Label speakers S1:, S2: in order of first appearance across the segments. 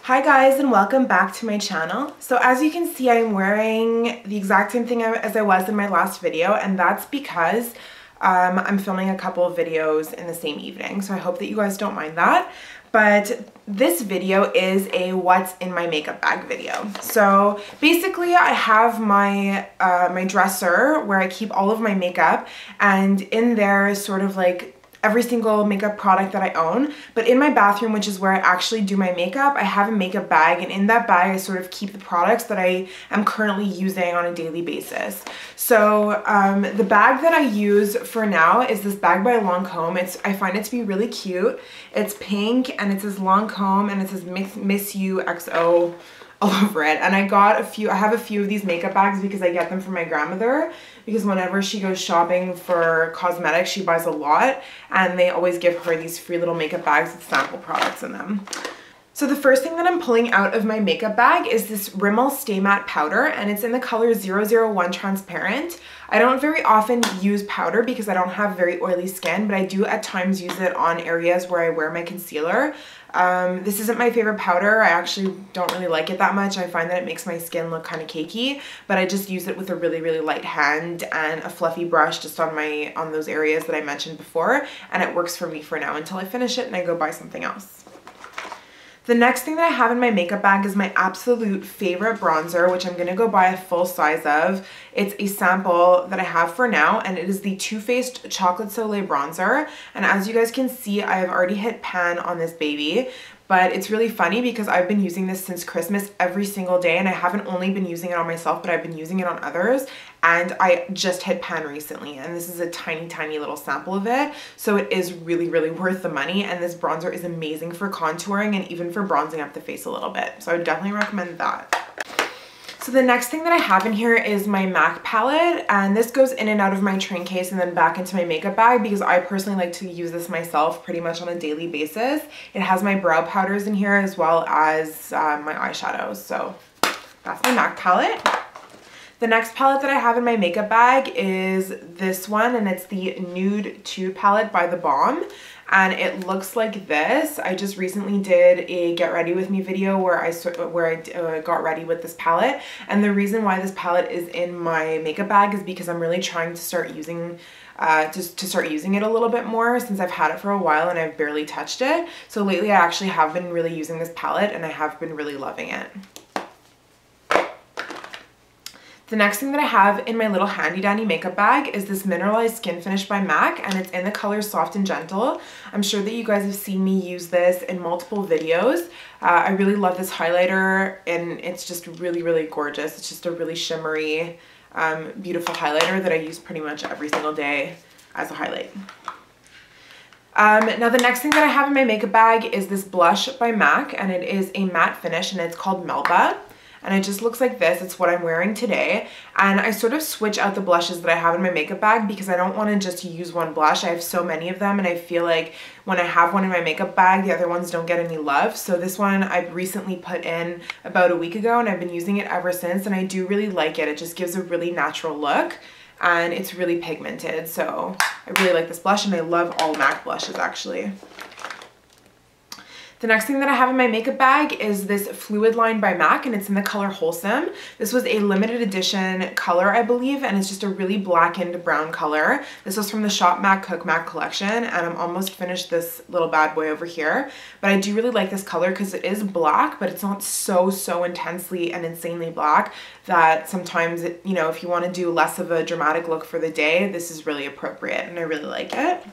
S1: Hi guys, and welcome back to my channel. So as you can see, I'm wearing the exact same thing as I was in my last video, and that's because I'm filming a couple of videos in the same evening. So I hope that you guys don't mind that. But this video is a what's in my makeup bag video. So basically I have my my dresser where I keep all of my makeup, and in there is sort of like every single makeup product that I own. But in my bathroom, which is where I actually do my makeup, I have a makeup bag, and in that bag I sort of keep the products that I am currently using on a daily basis. So the bag that I use for now is this bag by Lancome. I find it to be really cute. It's pink and it says Lancome and it says Miss You XO all over it. And I have a few of these makeup bags because I get them from my grandmother, because whenever she goes shopping for cosmetics, she buys a lot, and they always give her these free little makeup bags with sample products in them. So the first thing that I'm pulling out of my makeup bag is this Rimmel Stay Matte Powder, and it's in the color 001 Transparent. I don't very often use powder because I don't have very oily skin, but I do at times use it on areas where I wear my concealer. This isn't my favorite powder. I actually don't really like it that much. I find that it makes my skin look kind of cakey, but I just use it with a really, really light hand and a fluffy brush just on those areas that I mentioned before, and it works for me for now until I finish it and I go buy something else. The next thing that I have in my makeup bag is my absolute favorite bronzer, which I'm going to go buy a full size of. It's a sample that I have for now, and it is the Too Faced Chocolate Soleil bronzer. And as you guys can see, I have already hit pan on this baby. But it's really funny because I've been using this since Christmas every single day, and I haven't only been using it on myself, but I've been using it on others. And I just hit pan recently, and this is a tiny, tiny little sample of it. So it is really, really worth the money, and this bronzer is amazing for contouring and even for bronzing up the face a little bit. So I would definitely recommend that. So the next thing that I have in here is my MAC palette, and this goes in and out of my train case and then back into my makeup bag because I personally like to use this myself pretty much on a daily basis. It has my brow powders in here as well as my eyeshadows. So that's my MAC palette. The next palette that I have in my makeup bag is this one, and it's the Nude Tude palette by the Balm. And it looks like this. I just recently did a get ready with me video where I got ready with this palette. And the reason why this palette is in my makeup bag is because I'm really trying to start using it a little bit more, since I've had it for a while and I've barely touched it. So lately I actually have been really using this palette, and I have been really loving it. The next thing that I have in my little handy dandy makeup bag is this Mineralized Skinfinish by MAC, and it's in the color Soft and Gentle. I'm sure that you guys have seen me use this in multiple videos. I really love this highlighter, and it's just really, really gorgeous. It's just a really shimmery, beautiful highlighter that I use pretty much every single day as a highlight. Now the next thing that I have in my makeup bag is this blush by MAC, and it is a matte finish, and it's called Melba. And it just looks like this. It's what I'm wearing today. And I sort of switch out the blushes that I have in my makeup bag because I don't want to just use one blush. I have so many of them, and I feel like when I have one in my makeup bag, the other ones don't get any love. So this one I've recently put in about a week ago, and I've been using it ever since, and I do really like it. It just gives a really natural look, and it's really pigmented. So I really like this blush, and I love all MAC blushes actually. The next thing that I have in my makeup bag is this Fluidline by MAC, and it's in the color Wholesome. This was a limited edition color, I believe, and it's just a really blackened brown color. This was from the Shop MAC Cook MAC collection, and I'm almost finished this little bad boy over here. But I do really like this color because it is black, but it's not so intensely and insanely black that sometimes, you know, if you want to do less of a dramatic look for the day, this is really appropriate, and I really like it.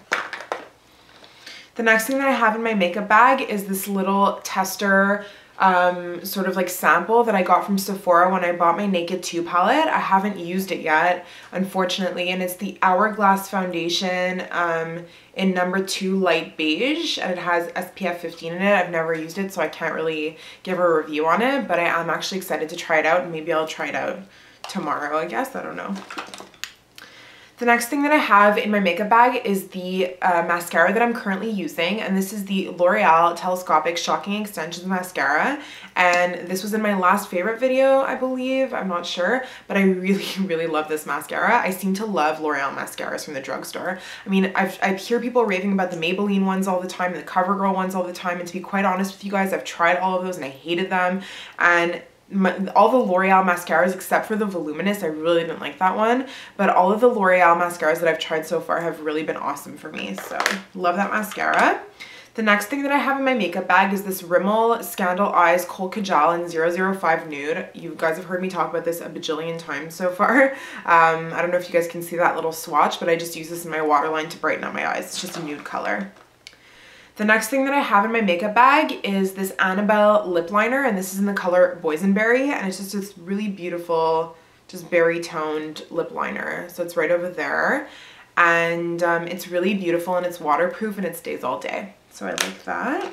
S1: The next thing that I have in my makeup bag is this little tester sort of like sample that I got from Sephora when I bought my Naked 2 palette. I haven't used it yet, unfortunately, and it's the Hourglass foundation in number 2 light beige, and it has SPF 15 in it. I've never used it, so I can't really give a review on it, but I am actually excited to try it out, and maybe I'll try it out tomorrow, I guess. I don't know. The next thing that I have in my makeup bag is the mascara that I'm currently using, and this is the L'Oreal Telescopic Shocking Extensions Mascara, and this was in my last favorite video, I believe, I'm not sure, but I really, really love this mascara. I seem to love L'Oreal mascaras from the drugstore. I mean, I hear people raving about the Maybelline ones all the time, and the CoverGirl ones all the time, and to be quite honest with you guys, I've tried all of those and I hated them, and all the L'Oreal mascaras except for the Voluminous, I really didn't like that one, but all of the L'Oreal mascaras that I've tried so far have really been awesome for me, so love that mascara. The next thing that I have in my makeup bag is this Rimmel Scandal Eyes Kohl Kajal in 005 Nude. You guys have heard me talk about this a bajillion times so far. I don't know if you guys can see that little swatch, but I just use this in my waterline to brighten up my eyes. It's just a nude color. The next thing that I have in my makeup bag is this Anabelle lip liner, and this is in the color Boisonberry, and it's just this really beautiful, just berry toned lip liner. So it's right over there, and it's really beautiful, and it's waterproof, and it stays all day. So I like that.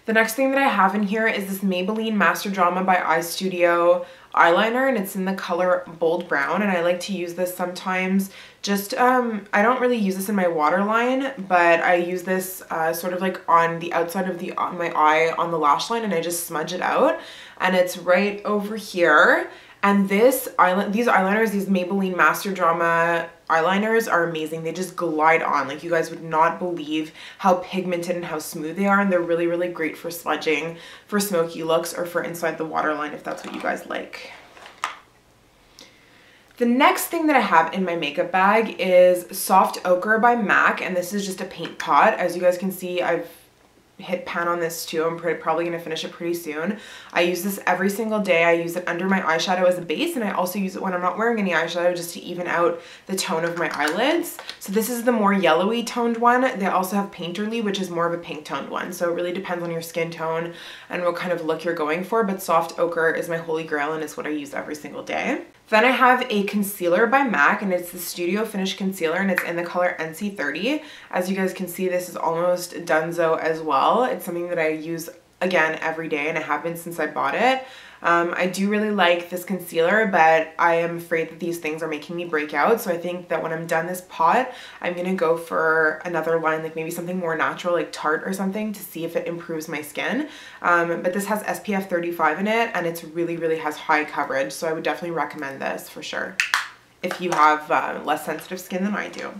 S1: The next thing that I have in here is this Maybelline Master Drama by Eyestudio eyeliner, and it's in the color Bold Brown, and I like to use this sometimes just, I don't really use this in my waterline, but I use this sort of like on the outside of my eye on the lash line, and I just smudge it out, and it's right over here. And these eyeliners, these Maybelline Master Drama eyeliners are amazing. They just glide on. Like, you guys would not believe how pigmented and how smooth they are, and they're really, really great for smudging, for smoky looks, or for inside the waterline if that's what you guys like. The next thing that I have in my makeup bag is Soft Ochre by MAC, and this is just a paint pot. As you guys can see, I've hit pan on this too. I'm probably going to finish it pretty soon. I use this every single day. I use it under my eyeshadow as a base, and I also use it when I'm not wearing any eyeshadow just to even out the tone of my eyelids. So this is the more yellowy toned one. They also have Painterly, which is more of a pink toned one. So it really depends on your skin tone and what kind of look you're going for, but Soft Ochre is my holy grail and it's what I use every single day. Then I have a concealer by MAC, and it's the Studio Finish Concealer, and it's in the color NC30. As you guys can see, this is almost donezo as well. It's something that I use, again, every day, and I have been since I bought it. I do really like this concealer, but I am afraid that these things are making me break out. So I think that when I'm done this pot, I'm going to go for another line, like maybe something more natural, like Tarte or something, to see if it improves my skin. But this has SPF 35 in it, and it's really has high coverage. So I would definitely recommend this for sure if you have less sensitive skin than I do.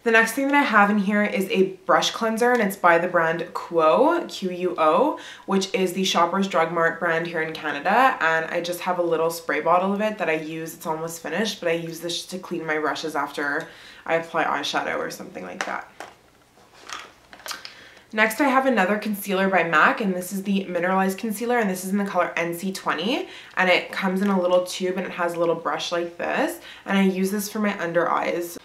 S1: The next thing that I have in here is a brush cleanser, and it's by the brand Quo, Q-U-O, which is the Shoppers Drug Mart brand here in Canada, and I just have a little spray bottle of it that I use. It's almost finished, but I use this just to clean my brushes after I apply eyeshadow or something like that. Next, I have another concealer by MAC, and this is the Mineralized concealer, and this is in the color NC20, and it comes in a little tube, and it has a little brush like this, and I use this for my under eyes.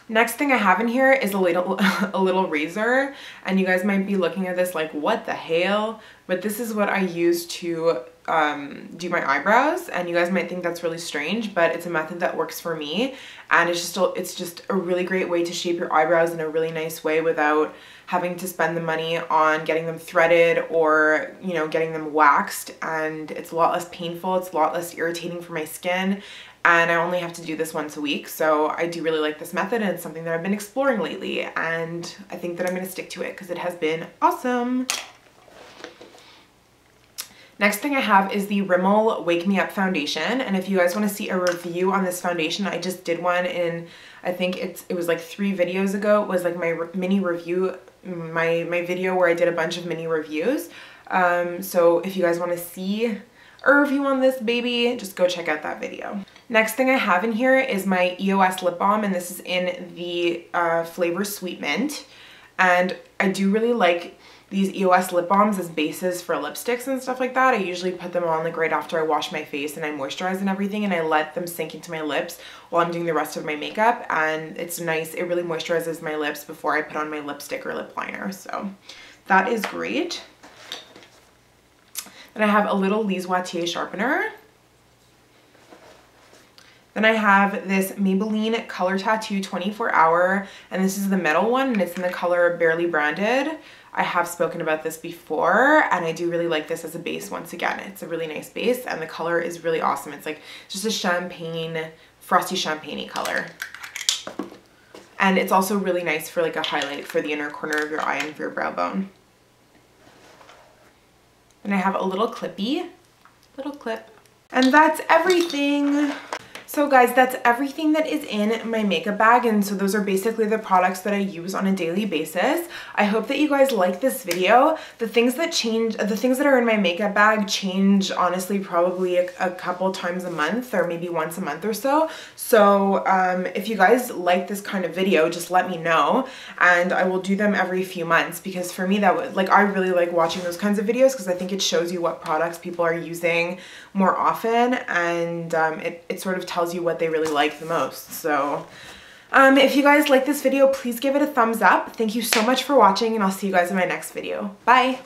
S1: Next thing I have in here is a little razor, and you guys might be looking at this like, what the hell? But this is what I use to do my eyebrows, and you guys might think that's really strange, but it's a method that works for me, and it's just a really great way to shape your eyebrows in a really nice way without having to spend the money on getting them threaded or, you know, getting them waxed, and it's a lot less painful, it's a lot less irritating for my skin. And I only have to do this once a week, so I do really like this method, and it's something that I've been exploring lately, and I think that I'm going to stick to it because it has been awesome. Next thing I have is the Rimmel Wake Me Up foundation, and if you guys want to see a review on this foundation, I just did one in, I think it was like 3 videos ago. It was like my mini review, my video where I did a bunch of mini reviews. So if you guys want to see a review on this baby, just go check out that video. Next thing I have in here is my EOS lip balm, and this is in the flavor Sweet Mint, and I do really like these EOS lip balms as bases for lipsticks and stuff like that. I usually put them on like right after I wash my face and I moisturize and everything, and I let them sink into my lips while I'm doing the rest of my makeup, and it's nice. It really moisturizes my lips before I put on my lipstick or lip liner, so that is great. Then I have a little Lise Wattier sharpener. Then I have this Maybelline Color Tattoo 24 Hour, and this is the metal one, and it's in the color Barely Branded. I have spoken about this before, and I do really like this as a base once again. It's a really nice base, and the color is really awesome. It's like just a champagne, frosty champagne-y color. And it's also really nice for like a highlight for the inner corner of your eye and for your brow bone. And I have a little clippy, little clip. And that's everything. So guys, that's everything that is in my makeup bag, and so those are basically the products that I use on a daily basis. I hope that you guys like this video. The things that are in my makeup bag change honestly probably a couple times a month, or maybe once a month or so. So if you guys like this kind of video, just let me know, and I will do them every few months, because for me that would, like, I really like watching those kinds of videos because I think it shows you what products people are using more often, and it sort of tells you what they really like the most. So if you guys like this video, please give it a thumbs up. Thank you so much for watching, and I'll see you guys in my next video. Bye.